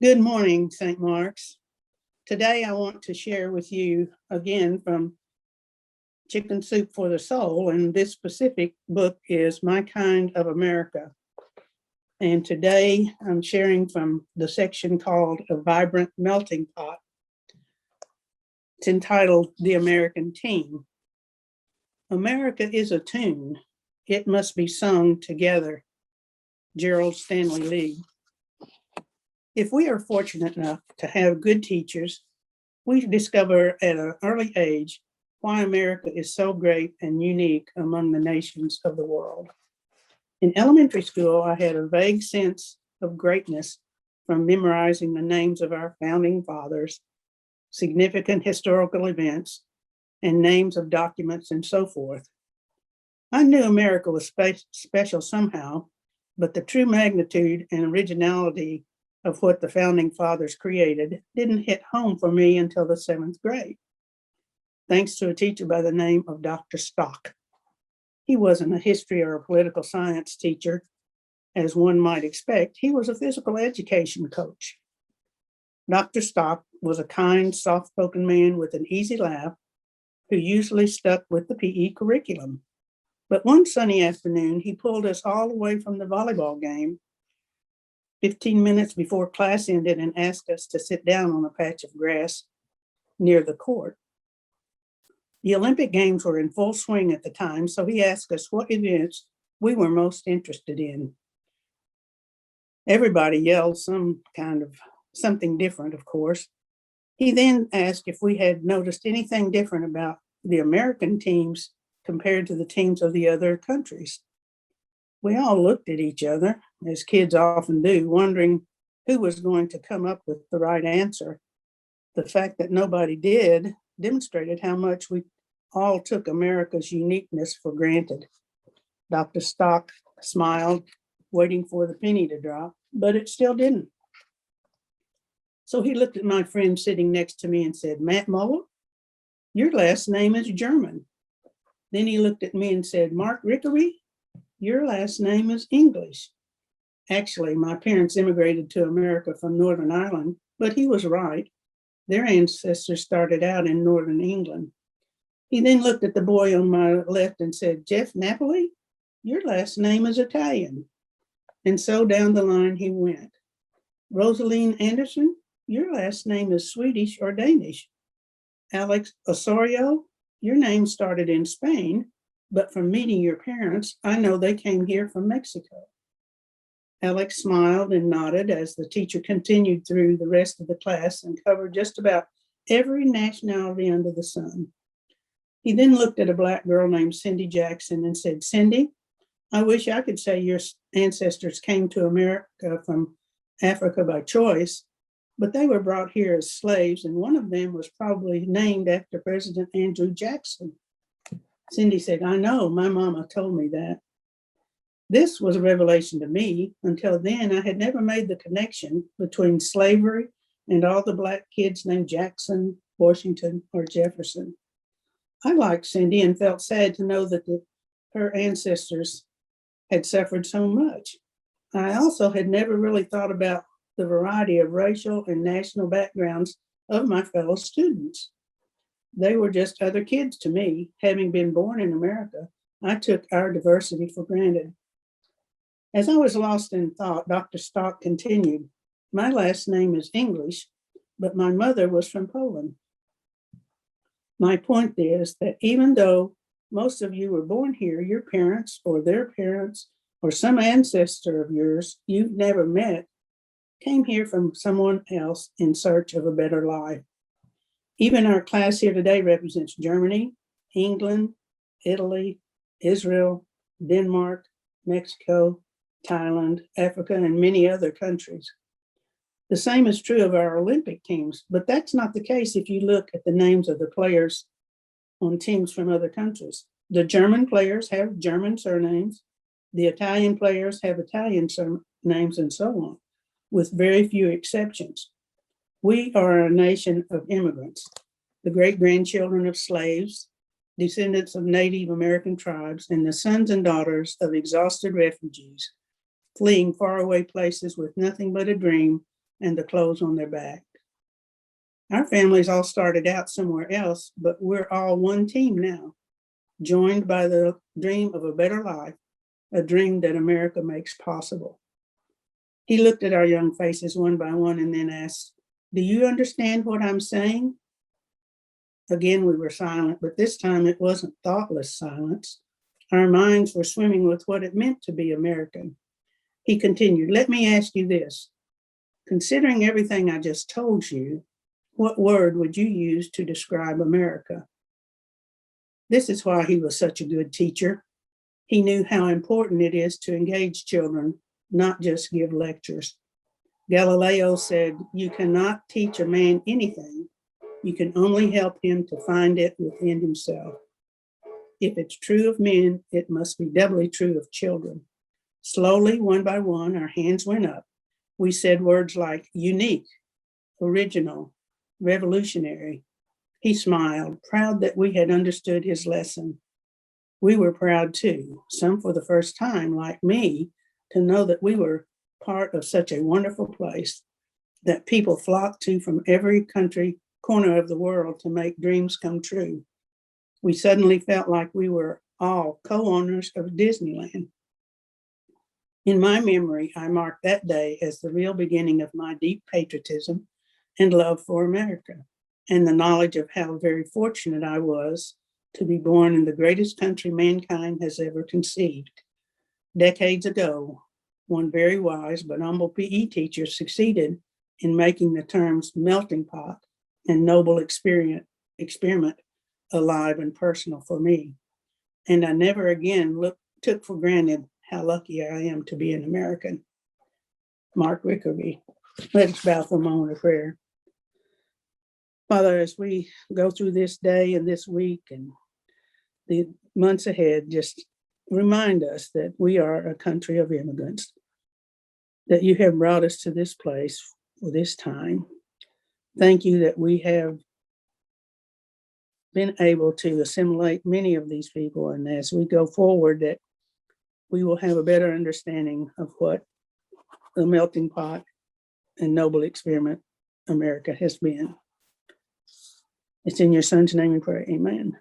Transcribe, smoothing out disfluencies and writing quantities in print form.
Good morning, St. Mark's. Today I want to share with you again from Chicken Soup for the Soul, and this specific book is My Kind of America. And today I'm sharing from the section called A Vibrant Melting Pot. It's entitled The American Team. America is a tune. It must be sung together. Gerald Stanley Lee. If we are fortunate enough to have good teachers, we discover at an early age why America is so great and unique among the nations of the world. In elementary school, I had a vague sense of greatness from memorizing the names of our founding fathers, significant historical events, and names of documents and so forth. I knew America was special somehow, but the true magnitude and originality of what the founding fathers created didn't hit home for me until the 7th grade, thanks to a teacher by the name of Dr. Stock. He wasn't a history or a political science teacher, as one might expect. He was a physical education coach. Dr. Stock was a kind, soft-spoken man with an easy laugh who usually stuck with the PE curriculum. But one sunny afternoon, he pulled us all away from the volleyball game 15 minutes before class ended and asked us to sit down on a patch of grass near the court. The Olympic Games were in full swing at the time, so he asked us what events we were most interested in. Everybody yelled something different, of course. He then asked if we had noticed anything different about the American teams compared to the teams of the other countries. We all looked at each other, as kids often do, wondering who was going to come up with the right answer. The fact that nobody did demonstrated how much we all took America's uniqueness for granted. Dr. Stock smiled, waiting for the penny to drop, but it still didn't. So he looked at my friend sitting next to me and said, "Matt Muller, your last name is German." Then he looked at me and said, "Mark Rickery, your last name is English." Actually, my parents immigrated to America from Northern Ireland, but he was right. Their ancestors started out in Northern England. He then looked at the boy on my left and said, "Jeff Napoli, your last name is Italian." And so down the line he went. "Rosaline Anderson, your last name is Swedish or Danish." "Alex Osorio, your name started in Spain, but from meeting your parents, I know they came here from Mexico." Alex smiled and nodded as the teacher continued through the rest of the class and covered just about every nationality under the sun. He then looked at a Black girl named Cindy Jackson and said, "Cindy, I wish I could say your ancestors came to America from Africa by choice, but they were brought here as slaves, and one of them was probably named after President Andrew Jackson." Cindy said, "I know, my mama told me that." This was a revelation to me. Until then, I had never made the connection between slavery and all the Black kids named Jackson, Washington, or Jefferson. I liked Cindy and felt sad to know that her ancestors had suffered so much. I also had never really thought about the variety of racial and national backgrounds of my fellow students. They were just other kids to me. Having been born in America, I took our diversity for granted. As I was lost in thought, Dr. Stock continued, "My last name is English, but my mother was from Poland. My point is that even though most of you were born here, your parents or their parents or some ancestor of yours you've never met came here from someone else in search of a better life. Even our class here today represents Germany, England, Italy, Israel, Denmark, Mexico, Thailand, Africa, and many other countries. The same is true of our Olympic teams, but that's not the case if you look at the names of the players on teams from other countries. The German players have German surnames, the Italian players have Italian surnames, and so on, with very few exceptions. We are a nation of immigrants, the great-grandchildren of slaves, descendants of Native American tribes, and the sons and daughters of exhausted refugees, fleeing faraway places with nothing but a dream and the clothes on their back. Our families all started out somewhere else, but we're all one team now, joined by the dream of a better life, a dream that America makes possible. He looked at our young faces one by one and then asked, "Do you understand what I'm saying?" Again, we were silent, but this time it wasn't thoughtless silence. Our minds were swimming with what it meant to be American. He continued, "Let me ask you this. Considering everything I just told you, what word would you use to describe America?" This is why he was such a good teacher. He knew how important it is to engage children, not just give lectures. Galileo said, "You cannot teach a man anything. You can only help him to find it within himself." If it's true of men, it must be doubly true of children. Slowly, one by one, our hands went up. We said words like unique, original, revolutionary. He smiled, proud that we had understood his lesson. We were proud too, some for the first time, like me, to know that we were part of such a wonderful place that people flocked to from every corner of the world to make dreams come true. We suddenly felt like we were all co-owners of Disneyland. In my memory, I mark that day as the real beginning of my deep patriotism and love for America, and the knowledge of how very fortunate I was to be born in the greatest country mankind has ever conceived. Decades ago, one very wise but humble PE teacher succeeded in making the terms melting pot and noble experiment alive and personal for me. And I never again took for granted how lucky I am to be an American. Mark Rickerby. Let us bow for a moment of prayer. Father, as we go through this day and this week and the months ahead, just remind us that we are a country of immigrants, that you have brought us to this place for this time. Thank you that we have been able to assimilate many of these people, and as we go forward, that we will have a better understanding of what the melting pot and noble experiment America has been. It's in your son's name we pray, amen.